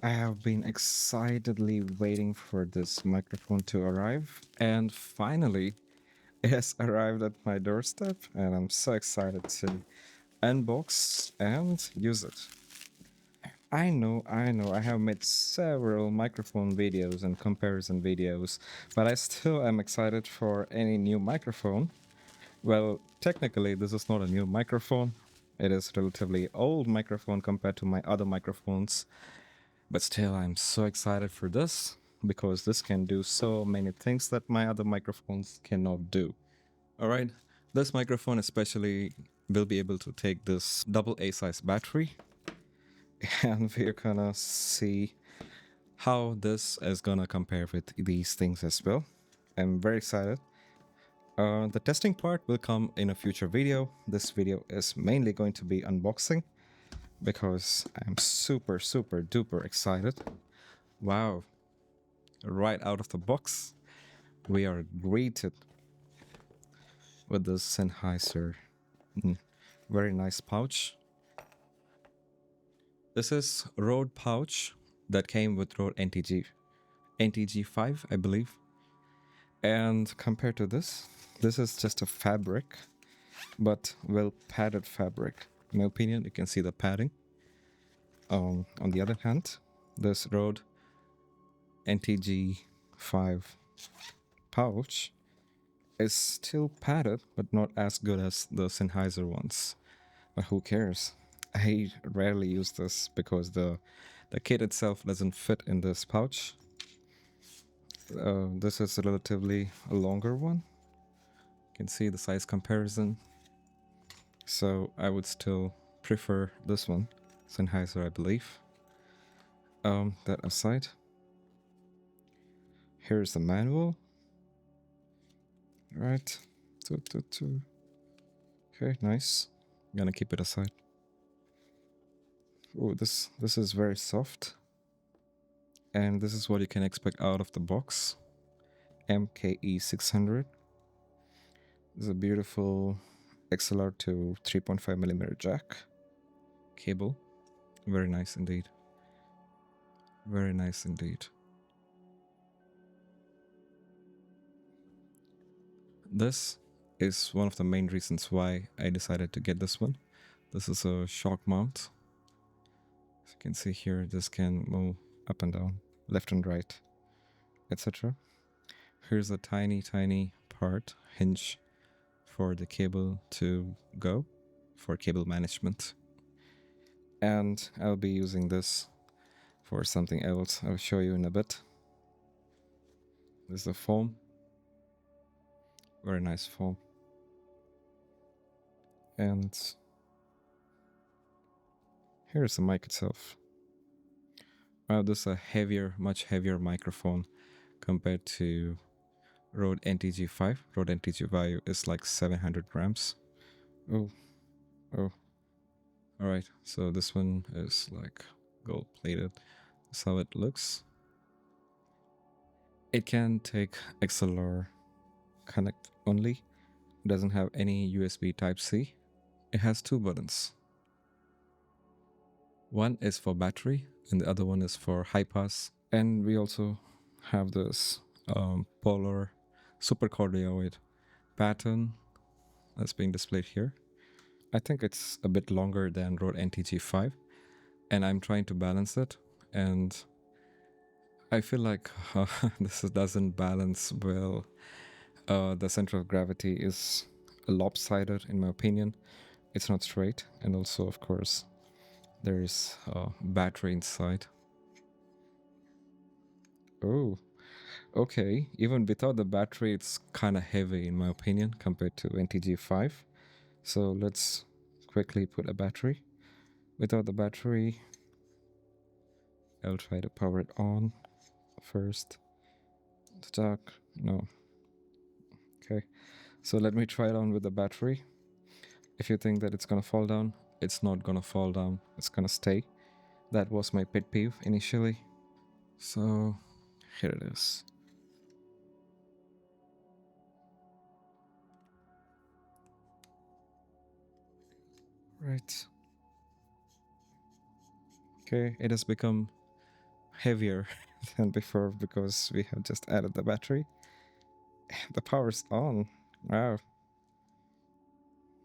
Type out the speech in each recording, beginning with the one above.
I have been excitedly waiting for this microphone to arrive, and finally, it has arrived at my doorstep, and I'm so excited to unbox and use it. I have made several microphone videos and comparison videos, but I still am excited for any new microphone. Well, technically, this is not a new microphone. It is relatively old microphone compared to my other microphones. But still, I'm so excited for this because this can do so many things that my other microphones cannot do. All right, this microphone especially will be able to take this double A size battery, and we're gonna see how this is gonna compare with these things as well. I'm very excited. The testing part will come in a future video. This video is mainly going to be unboxing because I'm super duper excited. Wow, right out of the box, we are greeted with this Sennheiser very nice pouch. This is Rode pouch that came with Rode NTG5, I believe. And compared to this is just a fabric, but well padded fabric. In my opinion, you can see the padding. On the other hand, this Rode NTG5 pouch is still padded, but not as good as the Sennheiser ones. But who cares? I rarely use this because the kit itself doesn't fit in this pouch. This is relatively a longer one. You can see the size comparison. So I would still prefer this one, Sennheiser, I believe. That aside, here's the manual. Right. Okay, nice. I'm gonna keep it aside. Oh, this is very soft. And this is what you can expect out of the box. MKE600. This is a beautiful XLR to 3.5mm jack cable. Very nice indeed. Very nice indeed. This is one of the main reasons why I decided to get this one. This is a shock mount. As you can see here, this can move up and down, left and right, etc. Here's a tiny part, hinge, for the cable to go, for cable management. And I'll be using this for something else. I'll show you in a bit. This is the foam. Very nice foam. And here's the mic itself. This is a heavier, much heavier microphone compared to Rode NTG5. Rode NTG5 is like 700 grams. Oh. Alright, so this one is like gold plated. That's how it looks. It can take XLR connect only. It doesn't have any USB Type-C. It has two buttons. One is for battery and the other one is for high pass. And we also have this polar supercardioid pattern that's being displayed here. I think it's a bit longer than Rode NTG5 and I'm trying to balance it, and I feel like this doesn't balance well. The center of gravity is lopsided in my opinion. It's not straight, and also of course there is a battery inside. Oh, okay, even without the battery it's kind of heavy in my opinion compared to NTG5. So let's quickly put a battery. Without the battery, I'll try to power it on first. Stuck. No. Okay, so let me try it on with the battery. If you think that it's gonna fall down, it's not gonna fall down, it's gonna stay. That was my pet peeve initially. So here it is. Right. Okay, it has become heavier than before because we have just added the battery. The power's on. Wow.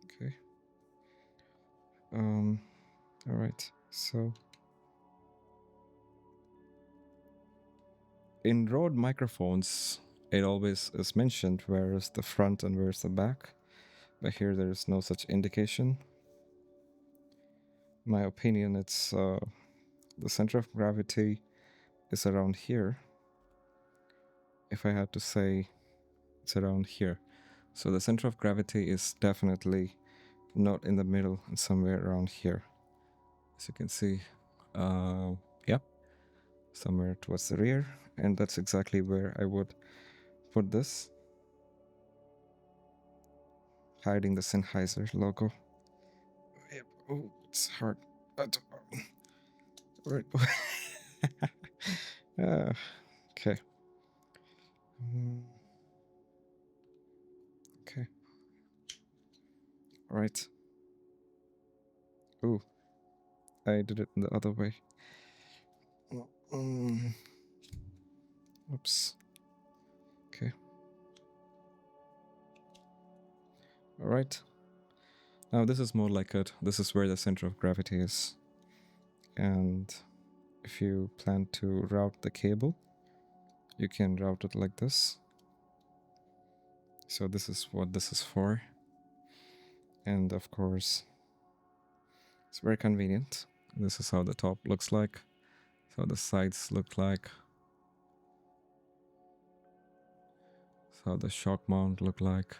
Okay. All right. So in Rode microphones, it always is mentioned where is the front and where's the back, but here there is no such indication. In my opinion, it's the center of gravity is around here. If I had to say, it's around here. So the center of gravity is definitely not in the middle and somewhere around here. As you can see, yep, somewhere towards the rear, and that's exactly where I would put this, hiding the Sennheiser logo. Yep. Oh, it's hard. Right. Okay. Okay. All right. Ooh, I did it in the other way. Oops. Okay. All right. Now this is more like it. This is where the center of gravity is. And if you plan to route the cable, you can route it like this. So this is what this is for. And of course, it's very convenient. This is how the top looks like. So the sides look like. So the shock mount look like.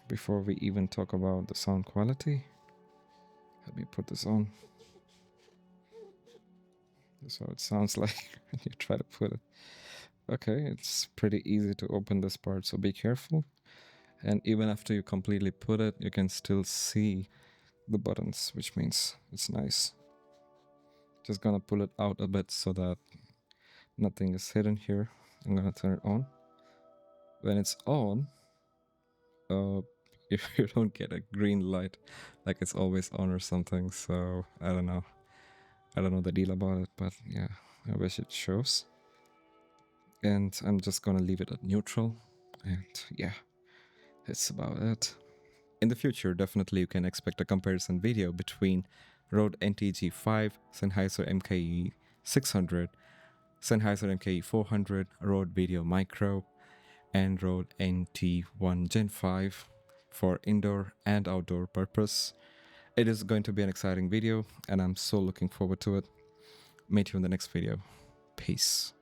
Before we even talk about the sound quality, let me put this on. That's how it sounds like when you try to put it. Okay, it's pretty easy to open this part, so be careful. And even after you completely put it, you can still see the buttons, which means it's nice. Just gonna pull it out a bit so that nothing is hidden here. I'm gonna turn it on. When it's on, if you don't get a green light, like it's always on or something, so I don't know. I don't know the deal about it, but yeah, I wish it shows. And I'm just gonna leave it at neutral, and yeah, that's about it. In the future, definitely you can expect a comparison video between Rode NTG5, Sennheiser MKE600, Sennheiser MKE400, Rode Video Micro, and Rode NT1 Gen 5 for indoor and outdoor purpose. It is going to be an exciting video, and I'm so looking forward to it. Meet you in the next video. Peace.